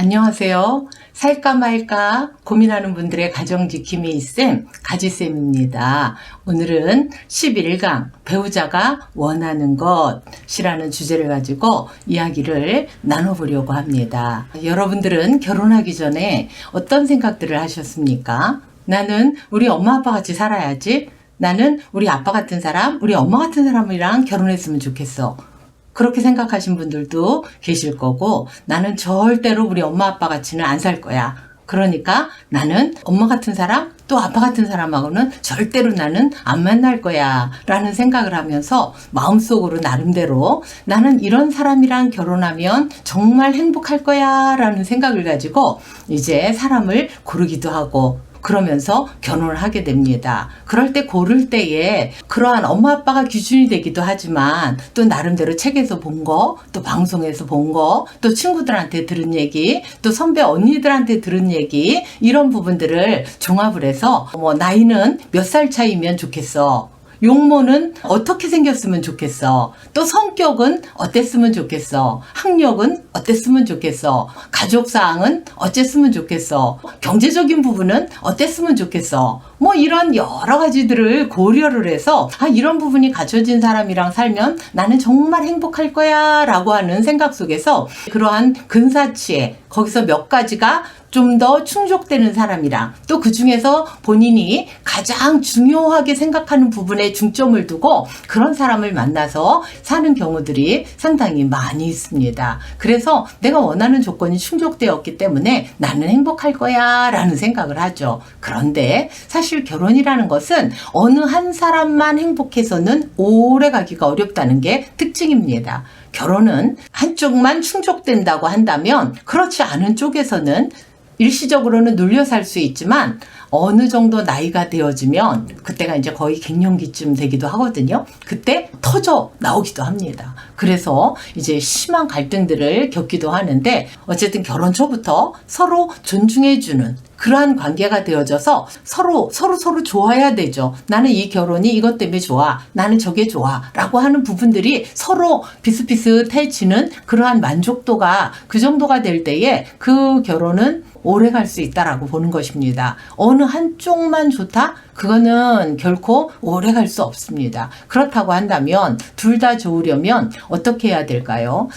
안녕하세요. 살까 말까 고민하는 분들의 가정지킴이 있음 가지쌤입니다. 오늘은 11강 배우자가 원하는 것이라는 주제를 가지고 이야기를 나눠보려고 합니다. 여러분들은 결혼하기 전에 어떤 생각들을 하셨습니까? 나는 우리 엄마 아빠 같이 살아야지. 나는 우리 아빠 같은 사람, 우리 엄마 같은 사람이랑 결혼했으면 좋겠어. 그렇게 생각하신 분들도 계실 거고, 나는 절대로 우리 엄마 아빠 같이는 안 살 거야. 그러니까 나는 엄마 같은 사람 또 아빠 같은 사람하고는 절대로 나는 안 만날 거야 라는 생각을 하면서 마음속으로 나름대로 나는 이런 사람이랑 결혼하면 정말 행복할 거야 라는 생각을 가지고 이제 사람을 고르기도 하고 그러면서 결혼을 하게 됩니다. 그럴 때 고를 때에 그러한 엄마 아빠가 기준이 되기도 하지만 또 나름대로 책에서 본 거, 또 방송에서 본 거, 또 친구들한테 들은 얘기, 또 선배 언니들한테 들은 얘기 이런 부분들을 종합을 해서 나이는 몇 살 차이면 좋겠어. 용모는 어떻게 생겼으면 좋겠어. 또 성격은 어땠으면 좋겠어. 학력은 어땠으면 좋겠어. 가족사항은 어땠으면 좋겠어. 경제적인 부분은 어땠으면 좋겠어. 이런 여러 가지들을 고려를 해서 이런 부분이 갖춰진 사람이랑 살면 나는 정말 행복할 거야 라고 하는 생각 속에서 그러한 근사치에 거기서 몇 가지가 좀 더 충족되는 사람이랑 또 그 중에서 본인이 가장 중요하게 생각하는 부분에 중점을 두고 그런 사람을 만나서 사는 경우들이 상당히 많이 있습니다. 그래서 내가 원하는 조건이 충족되었기 때문에 나는 행복할 거야 라는 생각을 하죠. 그런데 사실 결혼이라는 것은 어느 한 사람만 행복해서는 오래 가기가 어렵다는 게 특징입니다. 결혼은 한쪽만 충족된다고 한다면 그렇지 않은 쪽에서는 일시적으로는 눌려 살 수 있지만 어느 정도 나이가 되어지면 그때가 이제 거의 갱년기쯤 되기도 하거든요. 그때 터져 나오기도 합니다. 그래서 이제 심한 갈등들을 겪기도 하는데 어쨌든 결혼 초부터 서로 존중해주는 그러한 관계가 되어져서 서로 좋아야 되죠. 나는 이 결혼이 이것 때문에 좋아. 나는 저게 좋아. 라고 하는 부분들이 서로 비슷비슷해지는 그러한 만족도가 그 정도가 될 때에 그 결혼은 오래 갈 수 있다라고 보는 것입니다. 어느 한쪽만 좋다? 그거는 결코 오래 갈 수 없습니다. 그렇다고 한다면 둘 다 좋으려면 어떻게 해야 될까요?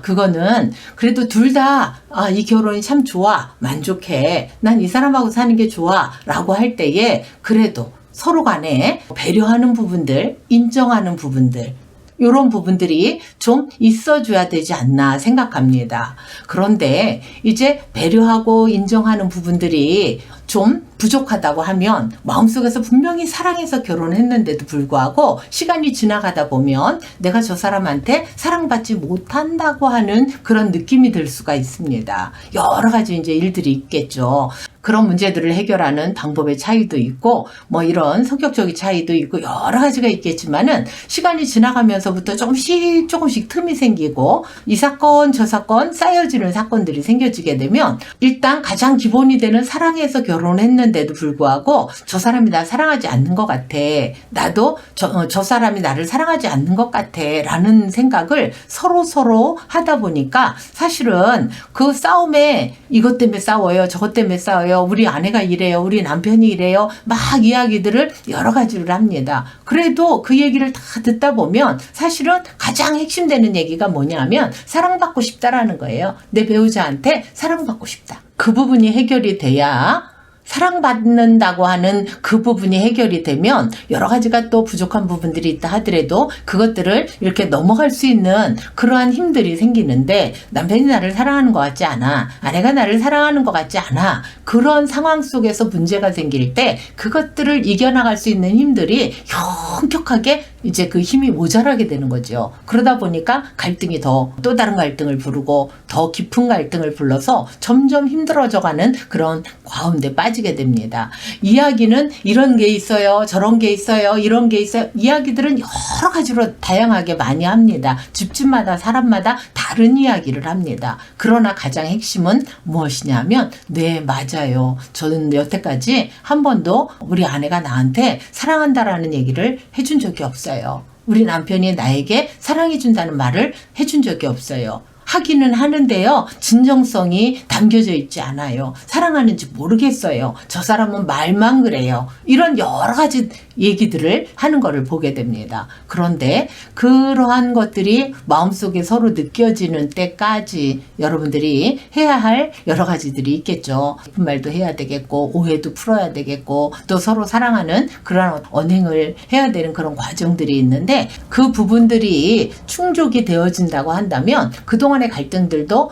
그거는 그래도 둘 다 이 결혼이 참 좋아. 만족해. 난 이 사람하고 사는 게 좋아. 라고 할 때에 그래도 서로 간에 배려하는 부분들, 인정하는 부분들 이런 부분들이 좀 있어줘야 되지 않나 생각합니다. 그런데 이제 배려하고 인정하는 부분들이 좀 부족하다고 하면 마음속에서 분명히 사랑해서 결혼했는데도 불구하고 시간이 지나가다 보면 내가 저 사람한테 사랑받지 못한다고 하는 그런 느낌이 들 수가 있습니다. 여러 가지 이제 일들이 있겠죠. 그런 문제들을 해결하는 방법의 차이도 있고 이런 성격적인 차이도 있고 여러 가지가 있겠지만은 시간이 지나가면서부터 조금씩 틈이 생기고 이 사건 저 사건 쌓여지는 사건들이 생겨지게 되면 일단 가장 기본이 되는 사랑해서 결혼했는데도 불구하고 저 사람이 나 사랑하지 않는 것 같아. 나도 저 사람이 나를 사랑하지 않는 것 같아 라는 생각을 서로 하다 보니까 사실은 그 싸움에 이것 때문에 싸워요. 저것 때문에 싸워요. 우리 아내가 이래요. 우리 남편이 이래요. 막 이야기들을 여러 가지를 합니다. 그래도 그 얘기를 다 듣다 보면 사실은 가장 핵심되는 얘기가 뭐냐면 사랑받고 싶다라는 거예요. 내 배우자한테 사랑받고 싶다. 그 부분이 해결이 돼야 사랑받는다고 하는 그 부분이 해결이 되면 여러 가지가 또 부족한 부분들이 있다 하더라도 그것들을 이렇게 넘어갈 수 있는 그러한 힘들이 생기는데 남편이 나를 사랑하는 것 같지 않아. 아내가 나를 사랑하는 것 같지 않아. 그런 상황 속에서 문제가 생길 때 그것들을 이겨나갈 수 있는 힘들이 현격하게 이제 그 힘이 모자라게 되는 거죠. 그러다 보니까 갈등이 또 다른 갈등을 부르고 더 깊은 갈등을 불러서 점점 힘들어져가는 그런 가운데 빠지게 됩니다. 이야기는 이런 게 있어요. 저런 게 있어요. 이런 게 있어요. 이야기들은 여러 가지로 다양하게 많이 합니다. 집집마다 사람마다 다른 이야기를 합니다. 그러나 가장 핵심은 무엇이냐면 네 맞아요. 저는 여태까지 한 번도 우리 아내가 나한테 사랑한다라는 얘기를 해준 적이 없어요. 우리 남편이 나에게 사랑해준다는 말을 해준 적이 없어요. 하기는 하는데요. 진정성이 담겨져 있지 않아요. 사랑하는지 모르겠어요. 저 사람은 말만 그래요. 이런 여러 가지 얘기들을 하는 것을 보게 됩니다. 그런데 그러한 것들이 마음속에 서로 느껴지는 때까지 여러분들이 해야 할 여러 가지들이 있겠죠. 예쁜 말도 해야 되겠고, 오해도 풀어야 되겠고, 또 서로 사랑하는 그런 언행을 해야 되는 그런 과정들이 있는데, 그 부분들이 충족이 되어진다고 한다면 그동안의 갈등들도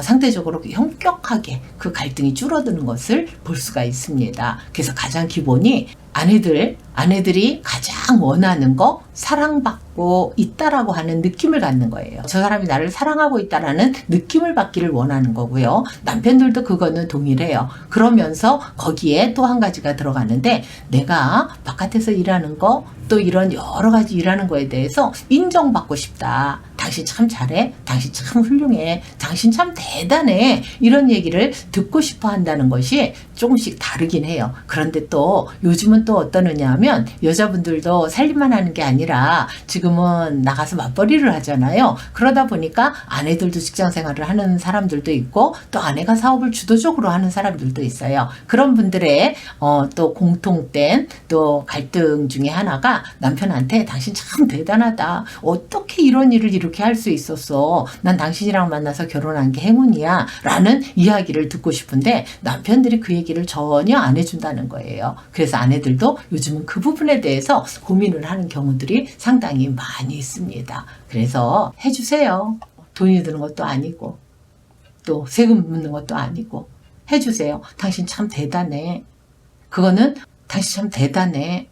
상대적으로 현격하게 그 갈등이 줄어드는 것을 볼 수가 있습니다. 그래서 가장 기본이 아내들이 가장 원하는 거 사랑받고 있다라고 하는 느낌을 갖는 거예요. 저 사람이 나를 사랑하고 있다라는 느낌을 받기를 원하는 거고요. 남편들도 그거는 동일해요. 그러면서 거기에 또 한 가지가 들어가는데 내가 바깥에서 일하는 거 또 이런 여러 가지 일하는 거에 대해서 인정받고 싶다. 당신 참 잘해. 당신 참 훌륭해. 당신 참 대단해. 이런 얘기를 듣고 싶어 한다는 것이 조금씩 다르긴 해요. 그런데 또 요즘은 또 어떠느냐 하면 여자분들도 살림만 하는 게 아니라 지금은 나가서 맞벌이를 하잖아요. 그러다 보니까 아내들도 직장 생활을 하는 사람들도 있고 또 아내가 사업을 주도적으로 하는 사람들도 있어요. 그런 분들의 또 공통된 또 갈등 중에 하나가 남편한테 당신 참 대단하다. 어떻게 이런 일을 이렇게 할 수 있었어. 난 당신이랑 만나서 결혼한 게 행운이야. 라는 이야기를 듣고 싶은데 남편들이 그 얘기를 전혀 안 해준다는 거예요. 그래서 아내들도 요즘은 그 부분에 대해서 고민을 하는 경우들이 상당히 많이 있습니다. 그래서 해주세요. 돈이 드는 것도 아니고 또 세금 묻는 것도 아니고 해주세요. 당신 참 대단해. 그거는 당신 참 대단해.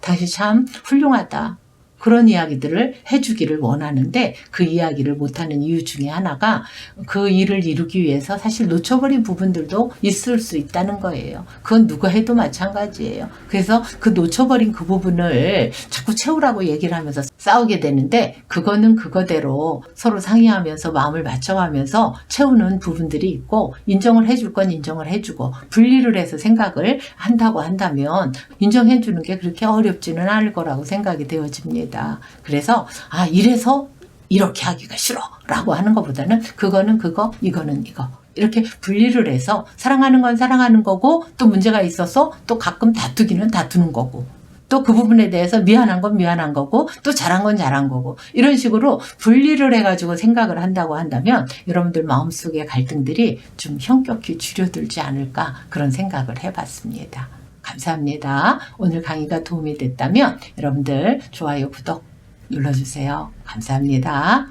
당신 참 훌륭하다. 그런 이야기들을 해주기를 원하는데 그 이야기를 못하는 이유 중에 하나가 그 일을 이루기 위해서 사실 놓쳐버린 부분들도 있을 수 있다는 거예요. 그건 누가 해도 마찬가지예요. 그래서 그 놓쳐버린 그 부분을 자꾸 채우라고 얘기를 하면서 싸우게 되는데 그거는 그거대로 서로 상의하면서 마음을 맞춰가면서 채우는 부분들이 있고 인정을 해줄 건 인정을 해주고 분리를 해서 생각을 한다고 한다면 인정해주는 게 그렇게 어렵지는 않을 거라고 생각이 되어집니다. 그래서 이래서 이렇게 하기가 싫어 라고 하는 것보다는 그거는 그거 이거는 이거 이렇게 분리를 해서 사랑하는 건 사랑하는 거고 또 문제가 있어서 또 가끔 다투기는 다투는 거고 또 그 부분에 대해서 미안한 건 미안한 거고 또 잘한 건 잘한 거고 이런 식으로 분리를 해가지고 생각을 한다고 한다면 여러분들 마음속의 갈등들이 좀 현격히 줄여들지 않을까 그런 생각을 해봤습니다. 감사합니다. 오늘 강의가 도움이 됐다면 여러분들 좋아요, 구독 눌러주세요. 감사합니다.